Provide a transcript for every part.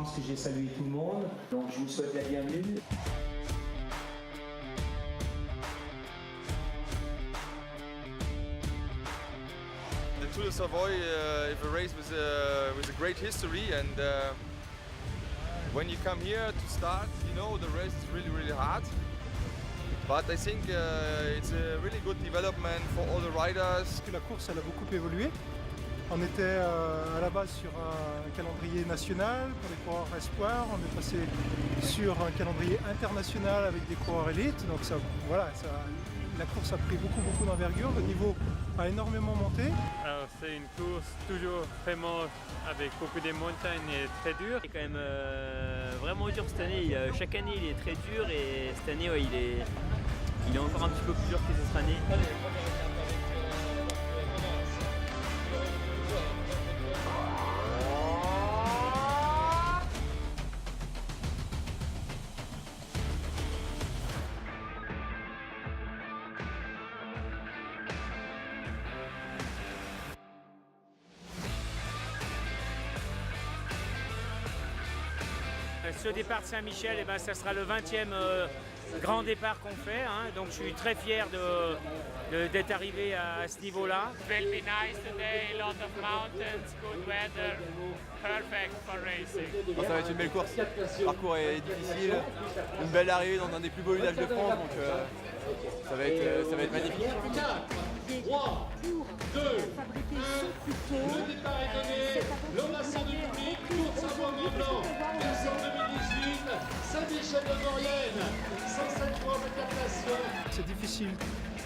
pense que j'ai salué tout le monde. Donc je vous souhaite la bienvenue. The Tour de Savoy is a race with a great history, and when you come here to start, you know the race is really hard. But I think it's a really good development for all the riders. La course elle a beaucoup évolué. On était à la base sur un calendrier national pour les coureurs espoirs. On est passé sur un calendrier international avec des coureurs élites. Donc ça, voilà, la course a pris beaucoup d'envergure. Le niveau a énormément monté. Alors c'est une course toujours vraiment avec beaucoup de montagnes et très dure. C'est quand même vraiment dur cette année. Chaque année il est très dur et cette année ouais, il est encore un petit peu plus dur que les autres années. Ce départ de Saint-Michel, eh ben, ça sera le 20e grand départ qu'on fait, hein. Donc je suis très fier d'être arrivé à ce niveau-là. It will be nice today, lot of mountains, good weather, perfect for racing. Bon, ça va être une belle course. Le parcours est difficile, une belle arrivée dans un des plus beaux villages de France, donc ça va être magnifique. 3, 2, 1, le départ est donné, l'ovation du public, Tour de Savoie Mont Blanc, version 2018, Saint-Michel de Maurienne, 107 points de captation. C'est difficile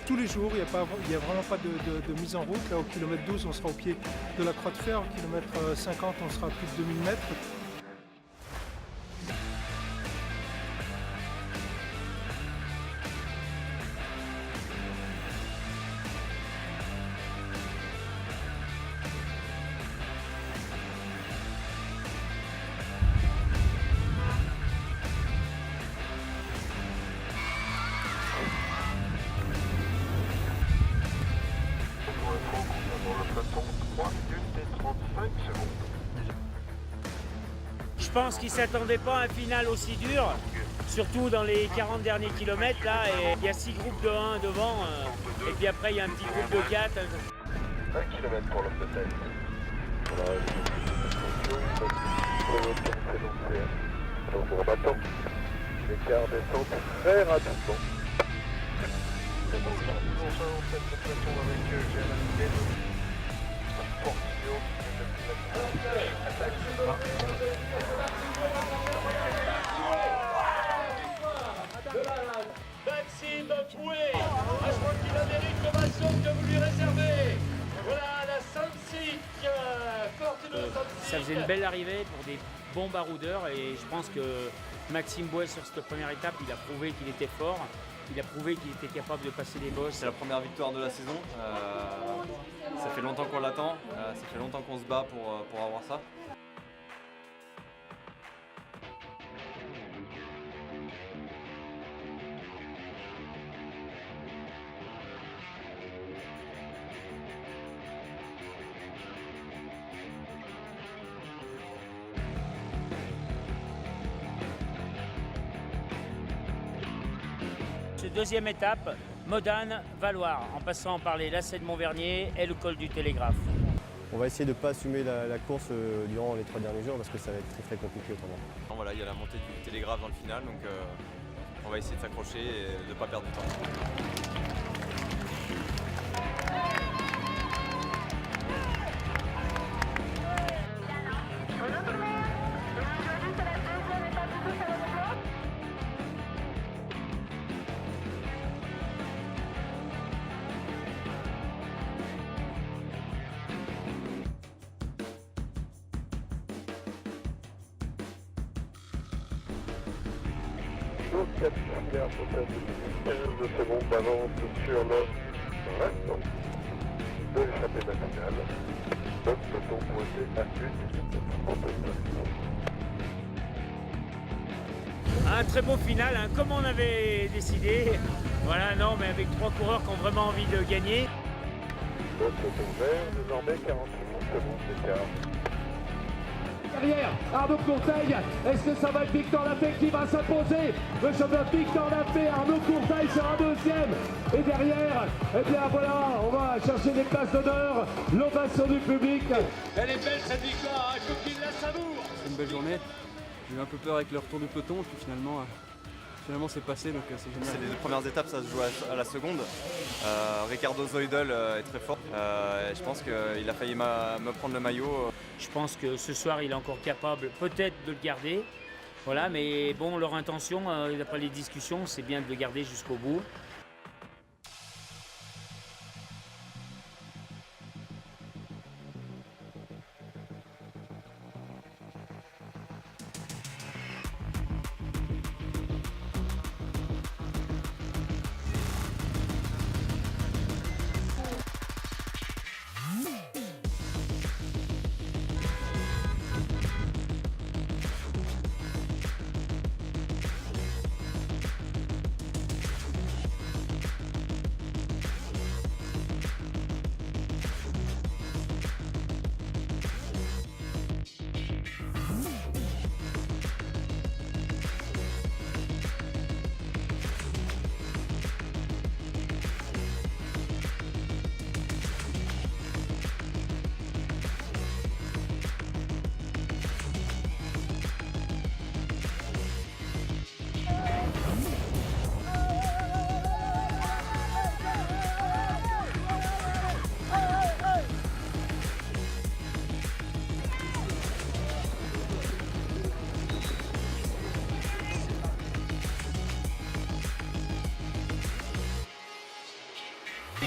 tous les jours, il n'y a vraiment pas de mise en route. Là, au kilomètre 12, on sera au pied de la Croix de Fer, au kilomètre 50, on sera à plus de 2000 mètres. Je pense qu'ils ne s'attendaient pas à un final aussi dur, surtout dans les 40 derniers kilomètres. Là, et il y a 6 groupes de 1 devant, et puis après il y a un petit groupe de 4. 1 km pour l'homme de tête. Voilà, donc on attend. L'écart descend très rapidement. C'est bon, cette situation avec Gérald Portillo. Maxime Boué, je crois qu'il a mérite l'ovation que vous lui réservez. Voilà la Saint-Cyc, Fortuno Saint-Cyc. Ça faisait une belle arrivée pour des bons baroudeurs et je pense que Maxime Bouet sur cette première étape, il a prouvé qu'il était fort, il a prouvé qu'il était capable de passer les bosses. C'est la première victoire de la saison, ça fait longtemps qu'on l'attend, ça fait longtemps qu'on se bat pour avoir ça. Cette deuxième étape, Modane-Valoir, en passant par les lacets de Montvernier et le col du Télégraphe. On va essayer de ne pas assumer la course durant les 3 derniers jours parce que ça va être très compliqué autrement. Voilà, il y a la montée du Télégraphe dans le final, donc on va essayer de s'accrocher et de ne pas perdre du temps. Tour 4 milliards pour cette 15 secondes d'avance sur le restant de l'échappée matinale. Le peloton pointé à 1 Un très beau final, hein, comme on avait décidé. Voilà, non, mais avec 3 coureurs qui ont vraiment envie de gagner. Le peloton vert, désormais 41 secondes d'écart. Derrière, Arnaud Courteil, est-ce que ça va être Victor Lafay qui va s'imposer? Le champion Victor Lafay, Arnaud Courteil sera deuxième. Et derrière, eh bien voilà, on va chercher des places d'honneur, l'ovation du public. Elle est belle cette victoire, il faut qu'il la savoure. C'est une belle journée. J'ai eu un peu peur avec le retour du peloton, puis finalement c'est passé, donc c'est génial. C'est les 2 premières étapes, ça se joue à la seconde. Ricardo Zoidel est très fort. Je pense qu'il a failli me prendre le maillot. Je pense que ce soir, il est encore capable peut-être de le garder. Voilà, mais bon, leur intention, d'après les discussions, c'est bien de le garder jusqu'au bout.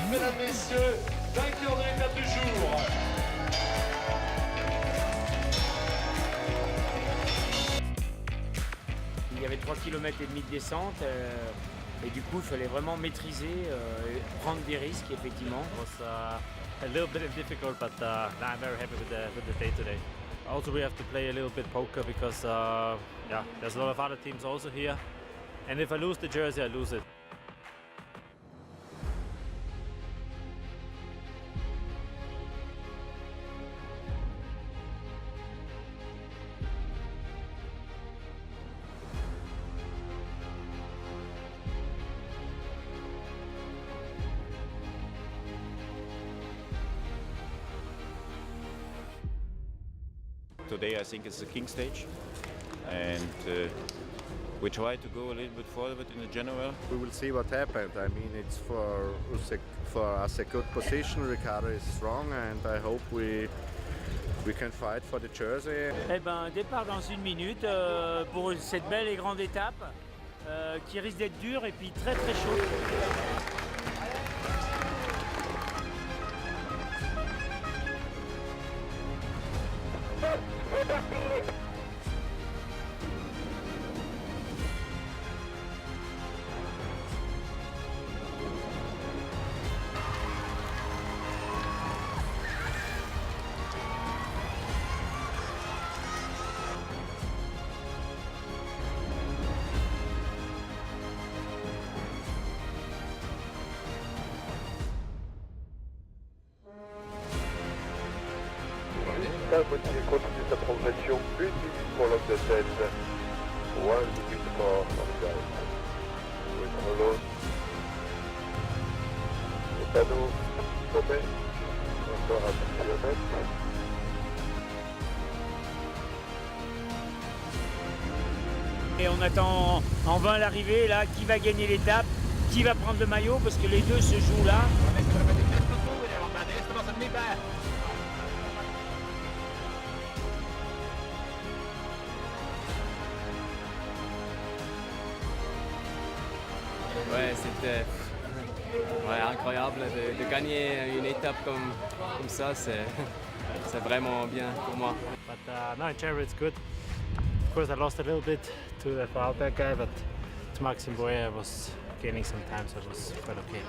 Mesdames, messieurs, vainqueur de l'étape du jour. Il y avait 3,5 km de descente et du coup il fallait vraiment maîtriser, prendre des risques effectivement. It was a little bit difficult, but I'm very happy with the day today. Also we have to play a little bit poker because yeah, there's a lot of other teams also here, and if I lose the jersey, I lose it. Today I think it's the king stage, and we try to go a little bit forward in the general. We will see what happened. I mean, it's for us a good position. Ricardo is strong, and I hope we can fight for the jersey. Eh ben, départ dans 1 minute pour cette belle et grande étape qui risque d'être dure et puis très très chaude. Gautier continue sa progression, 1 minute pour l'homme de tête, 1 minute for Margaret. With Rollo, le panneau sommet, encore à 10 km. Et on attend en vain l'arrivée, là, qui va gagner l'étape, qui va prendre le maillot, parce que les deux se jouent là. Ouais, c'était incroyable de gagner une étape comme ça, c'est vraiment bien pour moi. But no, in general it's good. Of course I lost a little bit to the Vorarlberg guy, but to Maxim Boyer I was gaining some time, so it was quite okay.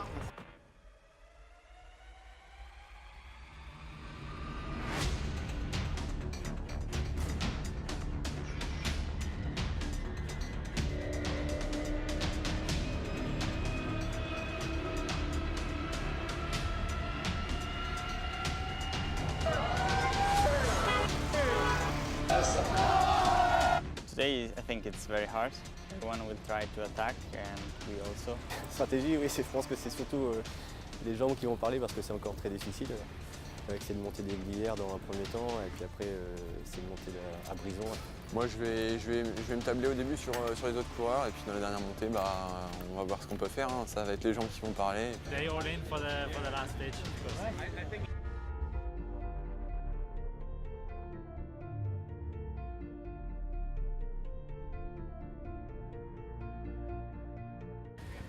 Today I think it's very hard. Everyone will try to attack and we also. Stratégie, oui, je pense que c'est surtout les jambes qui vont parler parce que c'est encore très difficile. Essayer de monter des glières dans un premier temps et puis après essayer de monter à Brison. Moi je vais me tabler au début sur les autres coureurs et puis dans la dernière montée on va voir ce qu'on peut faire, hein. Ça va être les gens qui vont parler. They all in for the last stage.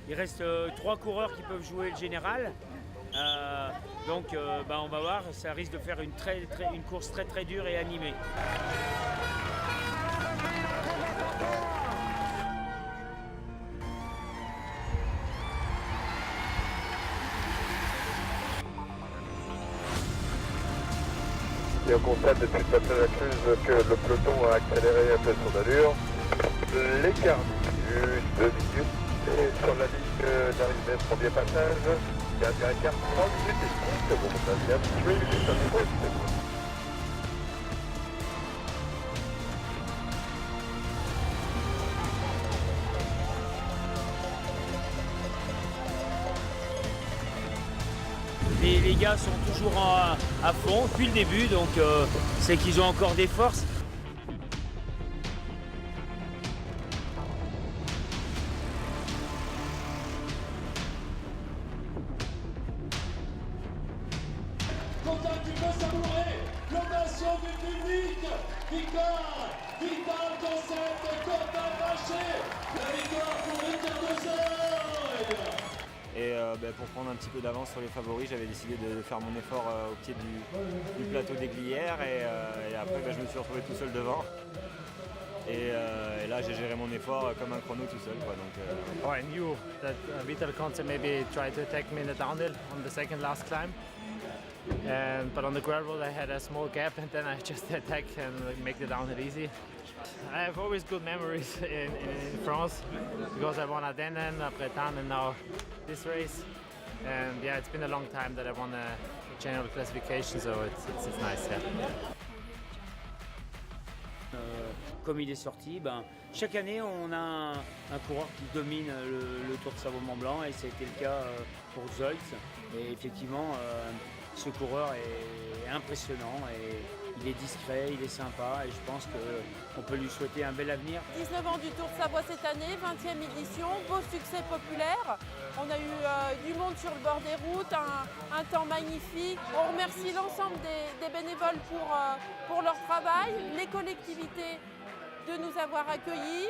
Il reste 3 coureurs qui peuvent jouer le général. Donc on va voir, ça risque de faire une course très dure et animée. Et on constate depuis le passage à la Cluse que le peloton a accéléré un peu son allure. L'écart du 2 minutes et sur la ligne d'arrivée, premier passage. Dernier écart 3 minutes et 30 secondes. Deuxième 3 minutes and 4 secondes. Les gars sont toujours à fond depuis le début, donc c'est qu'ils ont encore des forces. Contact, tu peux savourer l'ovation du public. Victoire, Vital Concept, Contact Vacher. La victoire pour Ricardo. Et pour prendre un petit peu d'avance sur les favoris, j'avais décidé de faire mon effort au pied du plateau des Glières et après je me suis retrouvé tout seul devant. Et là j'ai géré mon effort comme un chrono tout seul. Oh, I knew that Vital Concept maybe tried to attack me in the downhill on the second last climb. But on the gravel I had a small gap and then I just attack and make the downhill easy. I have always good memories in France because I won Ardennen, Bretagne and now this race. And yeah, it's been a long time that I won a general classification, so it's nice. Yeah. Comme il est sorti, chaque année on a un coureur qui domine le Tour de Savoie-Mont-Blanc et ça a été le cas pour Zoltz. Et effectivement, ce coureur est impressionnant et il est discret, il est sympa et je pense qu'on peut lui souhaiter un bel avenir. 19 ans du Tour de Savoie cette année, 20e édition, beau succès populaire. On a eu du monde sur le bord des routes, un temps magnifique. On remercie l'ensemble des bénévoles pour leur travail, les collectivités de nous avoir accueillis.